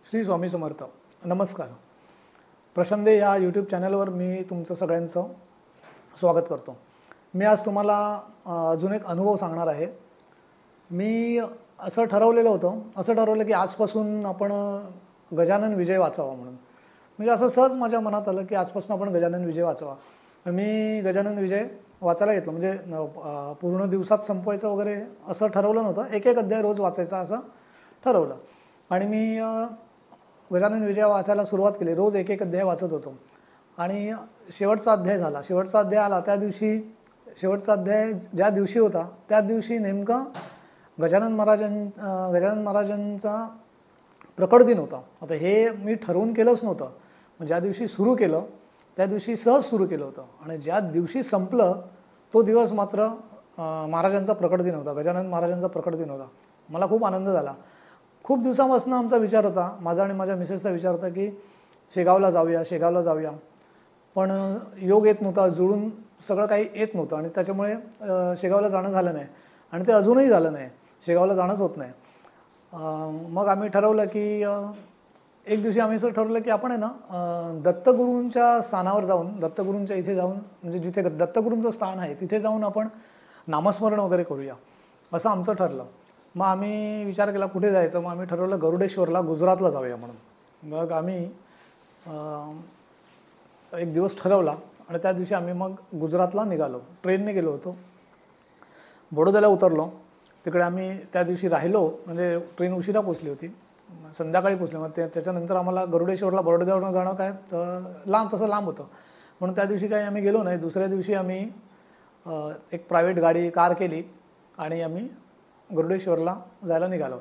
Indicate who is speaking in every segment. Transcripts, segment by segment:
Speaker 1: श्री स्वामी समर्थ. नमस्कार. प्रशंदे या यूट्यूब चॅनलवर मी तुमचं सगळ्यांचं स्वागत करतो. मी आज तुम्हाला अजून एक अनुभव सांगणार आहे. मी असं ठरवलं की आजपासून आपण गजानन विजय वाचावा म्हणून. म्हणजे असं सहज माझ्या मनात आलं की आजपासून आपण गजानन विजय वाचावा. मी गजानन विजय वाचायला घेतलं. म्हणजे पूर्ण दिवसात संपवायचं वगैरे असं ठरवलं नव्हतं. एक एक अध्याय रोज वाचायचा असं ठरवलं आणि मी गजानन विजय वाचायला सुरुवात केली. रोज एक एक अध्याय वाचत होतो आणि शेवटचा अध्याय झाला. शेवटचा अध्याय आला त्या दिवशी, शेवटचा अध्याय ज्या दिवशी होता त्या दिवशी नेमका गजानन महाराजांचा प्रकट दिन होता. आता हे मी ठरवून केलंच नव्हतं. ज्या दिवशी सुरू केलं त्या दिवशी सहज सुरू केलं होतं आणि ज्या दिवशी संपलं तो दिवस मात्र महाराजांचा प्रकट दिन होता. गजानन महाराजांचा प्रकट दिन होता. मला खूप आनंद झाला. खूप दिवसापासून आमचा विचार होता, माझा आणि माझ्या मिसेसचा विचार होता की शेगावला जाऊया. पण योग येत नव्हता, जुळून सगळं काही येत नव्हतं आणि त्याच्यामुळे शेगावला जाणं झालं नाही आणि ते अजूनही झालं नाही. शेगावला जाणंच होत नाही. मग आम्ही ठरवलं की एक दिवशी आम्ही असं ठरवलं की आपण आहे ना दत्तगुरूंच्या स्थानावर जाऊन, दत्तगुरूंच्या इथे जाऊन, म्हणजे जिथे दत्तगुरूंचं स्थान आहे तिथे जाऊन आपण नामस्मरण वगैरे करूया असं आमचं ठरलं. मग आम्ही विचार केला कुठे जायचं. मग आम्ही ठरवलं गरुडेश्वरला, गुजरातला जाऊया म्हणून. मग आम्ही एक दिवस ठरवला आणि त्या दिवशी आम्ही मग गुजरातला निघालो. ट्रेनने गेलो होतो. बडोद्याला उतरलो. तिकडे आम्ही त्या दिवशी राहिलो. म्हणजे ट्रेन उशिरा पोचली होती, संध्याकाळी पोचली. मग त्याच्यानंतर आम्हाला गरुडेश्वरला बडोद्यावरून जाणं काय तर तसं लांब होतं म्हणून त्या दिवशी काही आम्ही गेलो नाही. दुसऱ्या दिवशी आम्ही एक प्रायव्हेट कार केली आणि आम्ही गरुडेश्वरला जायला निघालो.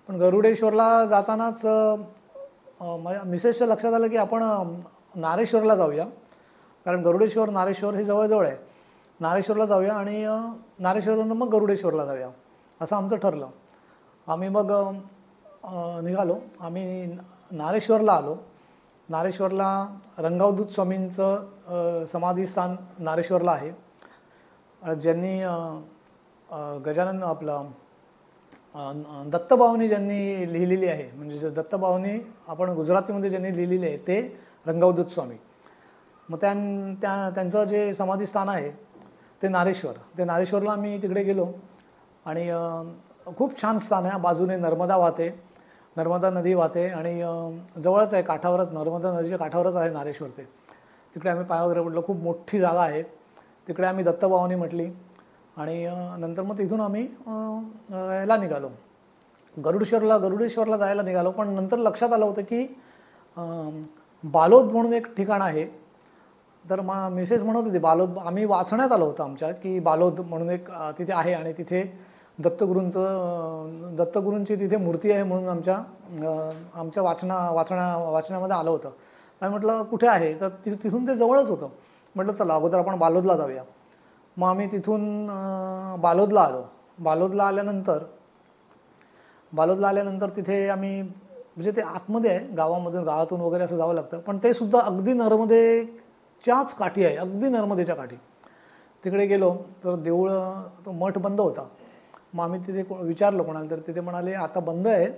Speaker 1: पण गरुडेश्वरला जातानाच माझ्या मिसेसच्या लक्षात आलं की आपण नारेश्वरला जाऊया, कारण गरुडेश्वर नारेश्वर हे जवळजवळ आहे. नारेश्वरला जाऊया आणि नारेश्वरवरून मग गरुडेश्वरला जाऊया असं आमचं ठरलं. आम्ही मग निघालो. आम्ही नारेश्वरला आलो. नारेश्वरला रंगावधूत स्वामींचं समाधीस्थान नारेश्वरला आहे. ज्यांनी गजानन आपलं दत्तभावनी ज्यांनी लिहिलेली आहे, म्हणजे दत्तभावनी आपण गुजरातीमध्ये ज्यांनी लिहिलेली आहे ते रंगावधूत स्वामी. मग त्यांचं जे समाधीस्थान आहे ते नारेश्वरला आम्ही तिकडे गेलो आणि खूप छान स्थान आहे. बाजूने नर्मदा नदी वाहते आणि जवळच आहे, काठावरच, नर्मदा नदीच्या काठावरच आहे नारेश्वर. तिकडे आम्ही पाय वगैरे पडलो. खूप मोठी जागा आहे. तिकडे आम्ही दत्तभावनी म्हटली आणि नंतर मग तिथून आम्ही याला निघालो, गरुडेश्वरला जायला निघालो. पण नंतर लक्षात आलं होतं की बालोद म्हणून एक ठिकाण आहे. तर मिसेस म्हणत होती बालोद, आम्ही वाचण्यात आलं होतं आमच्या की बालोद म्हणून एक तिथे आहे आणि तिथे दत्तगुरूंची तिथे मूर्ती आहे म्हणून आमच्या वाचण्यामध्ये आलं होतं. आम्ही म्हटलं कुठे आहे, तर तिथून ते जवळच होतं. म्हटलं चला अगोदर आपण बालोदला जाऊया. मग आम्ही तिथून बालोदला आलो. बालोदला आल्यानंतर तिथे आम्ही, म्हणजे ते आतमध्ये आहे, गावातून वगैरे असं जावं लागतं. पण ते सुद्धा अगदी नर्मदेच्याच काठी आहे, अगदी नर्मदेच्या काठी. तिकडे गेलो तर तो मठ बंद होता. मग आम्ही तिथे विचारलं कोणाला, तर तिथे म्हणाले आता बंद आहे,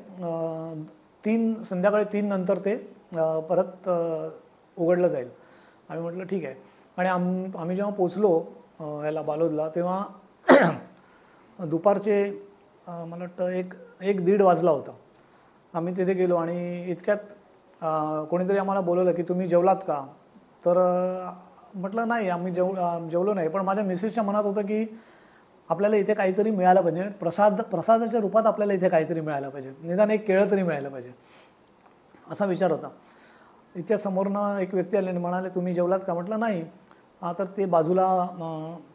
Speaker 1: संध्याकाळी 3 नंतर ते परत उघडलं जाईल. आम्ही म्हटलं ठीक आहे. आणि आम्ही जेव्हा पोचलो याला बालोदला तेव्हा दुपारचे मला वाटतं 1-1:30 वाजला होता. आम्ही तिथे गेलो आणि इतक्यात कोणीतरी आम्हाला बोलवलं की तुम्ही जेवलात का. तर म्हटलं नाही, आम्ही जेवलो नाही. पण माझ्या मिसेसच्या मनात होतं की आपल्याला इथे काहीतरी मिळालं पाहिजे, प्रसादाच्या रूपात आपल्याला इथे काहीतरी मिळालं पाहिजे, निदान एक केळं तरी मिळालं पाहिजे असा विचार होता. इतक्या समोरनं एक व्यक्ती आले आणि म्हणाले तुम्ही जेवलात का. म्हटलं नाही. तर ते बाजूला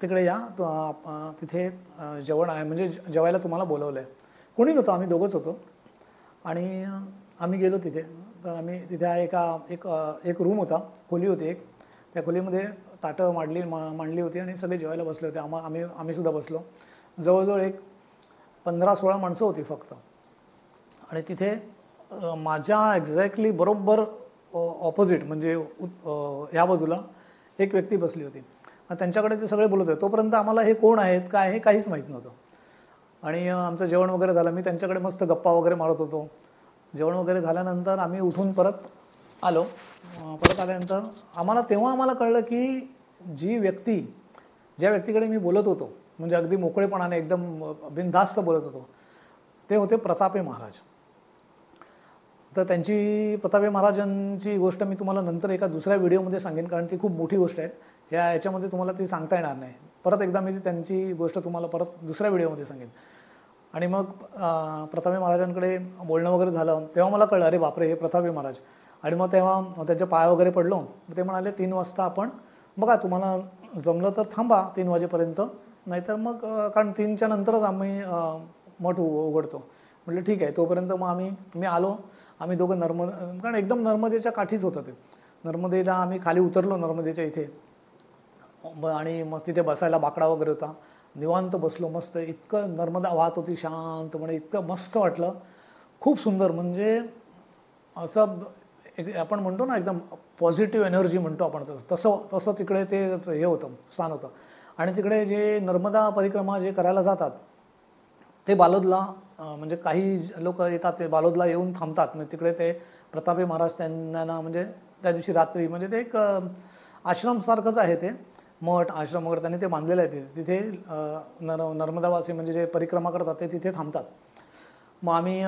Speaker 1: तिकडे या, तिथे जेवण आहे, म्हणजे जेवायला तुम्हाला बोलवलं आहे. कोणी नव्हतं, आम्ही दोघंच होतो. आणि आम्ही गेलो तिथे. तर आम्ही तिथे एक रूम होता, खोली होती एक. त्या खोलीमध्ये ताटं मांडली होती आणि सगळे जेवायला बसले होते. आम्ही सुद्धा बसलो. जवळजवळ एक 15-16 माणसं होती फक्त. आणि तिथे माझ्या एक्झॅक्टली बरोबर ऑपोजिट, म्हणजे ह्या बाजूला एक व्यक्ती बसली होती. त्यांच्याकडे ते सगळे बोलत होते. तोपर्यंत आम्हाला हे कोण आहेत, काय हे काहीच माहीत नव्हतं. आणि आमचं जेवण वगैरे झालं. मी त्यांच्याकडे मस्त गप्पा वगैरे मारत होतो. जेवण वगैरे झाल्यानंतर आम्ही उठून परत आलो. परत आल्यानंतर आम्हाला कळलं की ज्या व्यक्तीकडे मी बोलत होतो, म्हणजे अगदी मोकळेपणाने एकदम बिनधास्त बोलत होतो, ते होते प्रतापे महाराज. तर प्रतापे महाराजांची गोष्ट मी तुम्हाला नंतर एका दुसऱ्या व्हिडिओमध्ये सांगेन, कारण ती खूप मोठी गोष्ट आहे. याच्यामध्ये तुम्हाला ती सांगता येणार नाही. परत एकदा मी त्यांची गोष्ट तुम्हाला परत दुसऱ्या व्हिडिओमध्ये सांगेन. आणि मग प्रतापे महाराजांकडे बोलणं वगैरे झालं तेव्हा मला कळलं, अरे बापरे, हे प्रतापे महाराज. आणि मग तेव्हा त्यांचे पाय वगैरे पडलो. ते म्हणाले 3 वाजता आपण बघा, तुम्हाला जमलं तर थांबा 3 वाजेपर्यंत, नाहीतर मग कारण 3च्या नंतरच आम्ही मठ उघडतो. म्हटलं ठीक आहे. तोपर्यंत मग मी आलो. आम्ही दोघं कारण एकदम नर्मदेच्या काठीच होतं ते. नर्मदेला आम्ही खाली उतरलो नर्मदेच्या इथे, आणि मग तिथे बसायला बाकडा वगैरे होता. निवांत बसलो मस्त. इतकं नर्मदा वाहत होती शांतपणे, इतकं मस्त वाटलं, खूप सुंदर. म्हणजे असं आपण म्हणतो ना, एकदम पॉझिटिव्ह एनर्जी म्हणतो आपण, तसं तिकडे ते हे होतं, स्थान होतं. आणि तिकडे जे नर्मदा परिक्रमा जे करायला जातात ते बालोदला, म्हणजे काही लोक येतात, ते बालोदला येऊन थांबतात. म्हणजे तिकडे ते प्रतापे महाराज त्यांना म्हणजे त्या दिवशी रात्री, म्हणजे ते एक आश्रमसारखंच आहे ते, मठ आश्रम वगैरे त्यांनी ते बांधलेलं आहे. तिथे नर्मदावासी म्हणजे जे परिक्रमा करतात ते तिथे थांबतात. मग आम्ही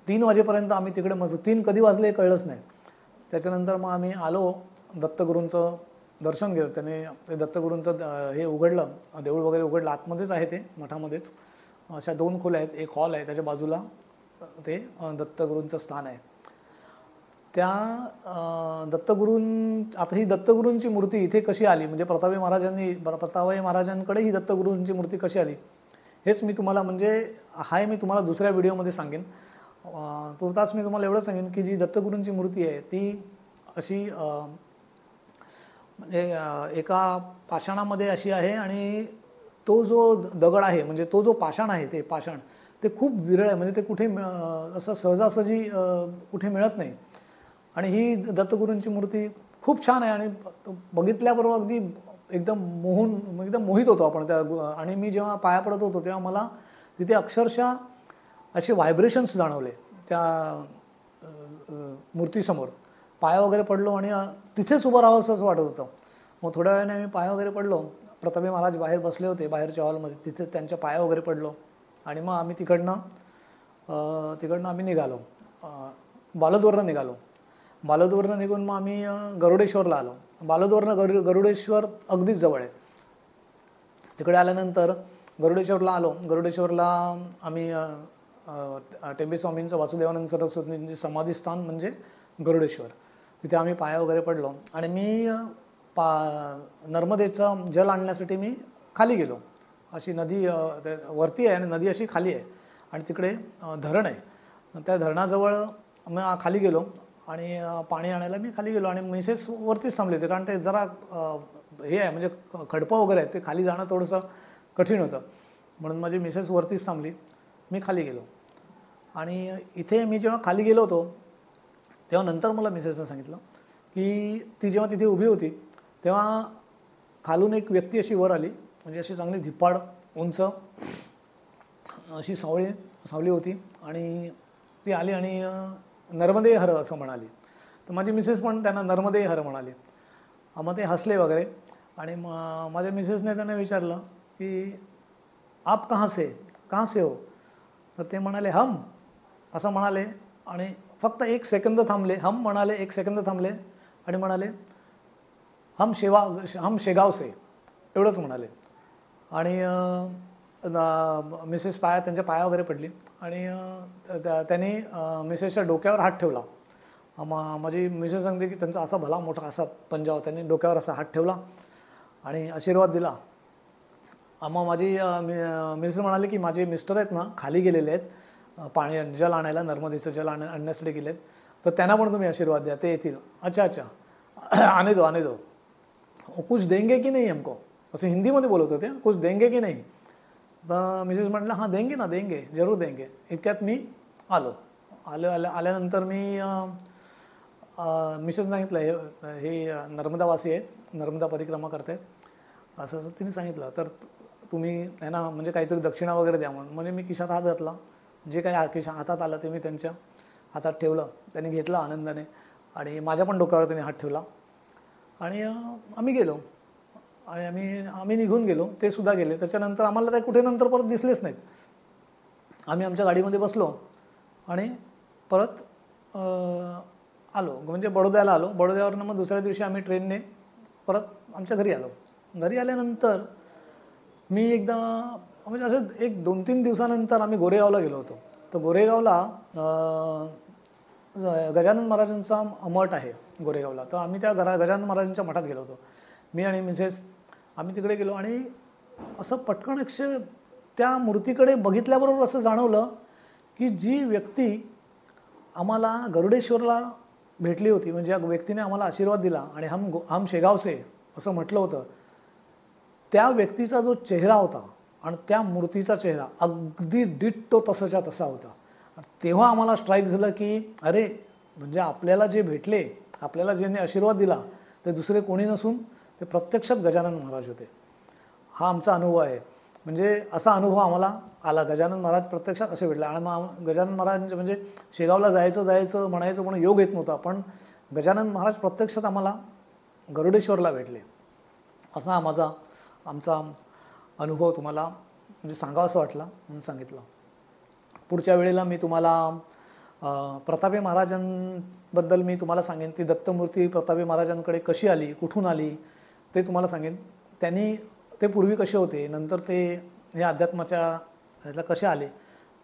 Speaker 1: 3 वाजेपर्यंत आम्ही तिकडे 3 कधी वाजले कळलंच नाही. त्याच्यानंतर मग आम्ही आलो, दत्तगुरूंचं दर्शन घेऊ. त्याने ते दत्तगुरूंचं हे उघडलं, देऊळ वगैरे उघडलं. आतमध्येच आहे ते, मठामध्येच. अशा 2 खोल्या आहेत, एक हॉल आहे, त्याच्या बाजूला ते दत्तगुरूंचं स्थान आहे. त्या आता ही दत्तगुरूंची मूर्ती इथे कशी आली, म्हणजे प्रतापे महाराजांकडे ही दत्तगुरूंची मूर्ती कशी आली, हेच मी तुम्हाला, म्हणजे मी तुम्हाला दुसऱ्या व्हिडिओमध्ये सांगेन. तुर्तास मी तुम्हाला एवढं सांगेन की जी दत्तगुरूंची मूर्ती आहे ती अशी म्हणजे एका पाषाणामध्ये अशी आहे. आणि तो जो दगड आहे, म्हणजे तो जो पाषाण आहे, ते पाषाण ते खूप विरळ आहे. म्हणजे ते कुठे असं सहजासहजी कुठे मिळत नाही. आणि ही दत्तगुरूंची मूर्ती खूप छान आहे. आणि बघितल्याबरोबर अगदी एकदम मोहित होतो आपण त्या. आणि मी जेव्हा पाया पडत होतो तेव्हा मला तिथे अक्षरशः असे व्हायब्रेशन्स जाणवले त्या मूर्तीसमोर. पाया वगैरे पडलो आणि तिथेच उभं राहावं असं वाटत होतं. मग थोड्या वेळाने आम्ही पाया वगैरे पडलो. प्रतापे महाराज बाहेर बसले होते बाहेरच्या हॉलमध्ये, तिथे त्यांच्या पाया वगैरे पडलो. आणि मग आम्ही तिकडनं आम्ही निघालो, बालोदवरनं निघालो. बालोदवरनं निघून मग आम्ही गरुडेश्वरला आलो. बालोदवरनं गरुडेश्वर अगदीच जवळ आहे. तिकडे आल्यानंतर गरुडेश्वरला आम्ही टेंबे स्वामींचं, वासुदेवानंद सरस्वतींचे समाधीस्थान म्हणजे गरुडेश्वर, तिथे आम्ही पाया वगैरे पडलो. आणि मी नर्मदेचं जल आणण्यासाठी मी खाली गेलो. अशी नदी वरती आहे आणि नदी अशी खाली आहे, आणि तिकडे धरण आहे. त्या धरणाजवळ मी खाली गेलो आणि पाणी आणायला मी खाली गेलो. आणि मिसेस वरतीच थांबले होते, कारण ते जरा हे आहे, म्हणजे खडपं वगैरे आहे, ते खाली जाणं थोडंसं कठीण होतं. म्हणून माझी मिसेस वरतीच थांबली, मी खाली गेलो. आणि इथे मी जेव्हा खाली गेलो होतो तेव्हा नंतर मला मिसेसनं सांगितलं की ती जेव्हा तिथे उभी होती तेव्हा खालून एक व्यक्ती अशी वर आली, म्हणजे अशी चांगली धिप्पाड उंच अशी सावली होती. आणि ती आली आणि नर्मदे हर असं म्हणाली. तर माझी मिसेस पण त्यांना नर्मदे हर म्हणाली. मग ते हसले वगैरे. आणि माझ्या मिसेसने त्यांना विचारलं की आप कहाँ से हो. तर ते म्हणाले हम, असं म्हणाले. आणि फक्त 1 सेकंद थांबले, हम म्हणाले, 1 सेकंद थांबले आणि म्हणाले हम शेगाव से, एवढंच म्हणाले. आणि मिसेस त्यांच्या पाया वगैरे पडली. आणि त्यांनी मिसेसच्या डोक्यावर हात ठेवला. माझी मिसेस सांगते की त्यांचा असा भला मोठा असा पंजाव, त्यांनी डोक्यावर असा हात ठेवला आणि आशीर्वाद दिला. मग माझी मिसेस म्हणाले की माझे मिस्टर आहेत ना, खाली गेलेले आहेत जल आणायला, नर्मदेचं जल आणण्यासाठी गेलेत, तर त्यांना पण तुम्ही आशीर्वाद द्या, ते येतील. अच्छा आने दो कुछ देंगे की नाही हमको, असं हिंदीमध्ये बोलत होते, कुछ देंगे की नाही. तर मिसेस म्हटलं हां देंगे जरूर देंगे. इतक्यात मी आल्यानंतर मी मिसेस सांगितलं हे नर्मदावासी आहेत, नर्मदा परिक्रमा करतायत असं तिने सांगितलं. तर तुम्ही म्हणजे काहीतरी दक्षिणा वगैरे द्या म्हणून. म्हणजे मी खिशात हात घातला, जे काही हातात आलं ते मी त्यांच्या हातात ठेवलं, त्यांनी घेतलं आनंदाने आणि माझ्या पण डोक्यावर त्यांनी हात ठेवला आणि आम्ही गेलो आणि आम्ही निघून गेलो, ते सुद्धा गेले. त्याच्यानंतर आम्हाला ते कुठे नंतर परत दिसलेच नाहीत. आम्ही आमच्या गाडीमध्ये बसलो आणि परत आलो, म्हणजे बडोद्याला आलो. बडोद्यावरनं मग दुसऱ्या दिवशी आम्ही ट्रेनने परत आमच्या घरी आलो. घरी आल्यानंतर मी एकदा म्हणजे असं एक 2-3 दिवसानंतर आम्ही गोरेगावला गेलो होतो. तर गोरेगावला गजानन महाराजांचा मठ आहे गोरेगावला. तर आम्ही त्या गजानन महाराजांच्या मठात गेलो होतो. मी आणि मिसेस आम्ही तिकडे गेलो आणि असं पटकन त्या मूर्तीकडे बघितल्याबरोबर असं जाणवलं की जी व्यक्ती आम्हाला गरुडेश्वरला भेटली होती, म्हणजे या व्यक्तीने आम्हाला आशीर्वाद दिला आणि हम शेगाव से असं म्हटलं होतं, त्या व्यक्तीचा जो चेहरा होता आणि त्या मूर्तीचा चेहरा अगदी डिट्टो तसाच्या तसा होता. तेव्हा आम्हाला स्ट्राईक झालं की अरे, म्हणजे आपल्याला जे भेटले, आपल्याला ज्यांनी आशीर्वाद दिला ते दुसरे कोणी नसून ते प्रत्यक्षात गजानन महाराज होते. हा आमचा अनुभव आहे. म्हणजे असा अनुभव आम्हाला आला, गजानन महाराज प्रत्यक्षात असे भेटले. आणि मग गजानन महाराज म्हणजे शेगावला जायचं म्हणायचं पण योग येत नव्हता, पण गजानन महाराज प्रत्यक्षात आम्हाला गरुडेश्वरला भेटले. असा आमचा अनुभव तुम्हाला म्हणजे सांगावासा वाटला म्हणून सांगितलं. पुढच्या वेळेला मी तुम्हाला प्रतापी महाराजांबद्दल मी तुम्हाला सांगेन. ती दत्तमूर्ती प्रतापी महाराजांकडे कशी आली, कुठून आली ते तुम्हाला सांगेन. ते पूर्वी कसे होते, नंतर ते या अध्यात्माच्या ह्याला कसे आले,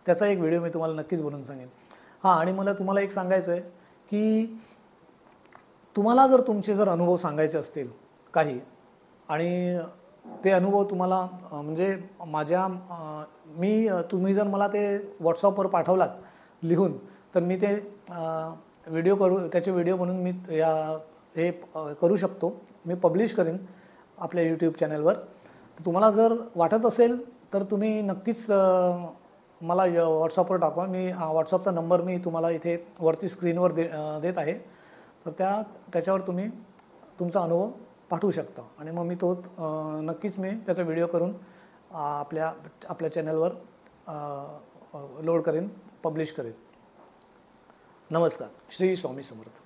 Speaker 1: त्याचा एक व्हिडिओ मी तुम्हाला नक्कीच बनवून सांगेन. हां, आणि मला तुम्हाला एक सांगायचं आहे की तुम्हाला जर तुमचे अनुभव सांगायचे असतील काही आणि ते अनुभव तुम्हाला म्हणजे तुम्ही जर मला ते व्हॉट्सअपवर पाठवलात लिहून, तर मी ते त्याचे व्हिडिओ बनवून मी हे करू शकतो, मी पब्लिश करेन आपल्या यूट्यूब चॅनलवर. तर तुम्हाला जर वाटत असेल तर तुम्ही नक्कीच मला व्हॉट्सअपवर टाका. व्हॉट्सअपचा नंबर मी तुम्हाला इथे वरती स्क्रीनवर देत आहे. तर त्याच्यावर तुम्ही तुमचा अनुभव पाठवू शकता आणि मग मी नक्कीच त्याचा व्हिडिओ करून आपल्या चॅनलवर लोड करेन, पब्लिश करेन. नमस्कार. श्री स्वामी समर्थ.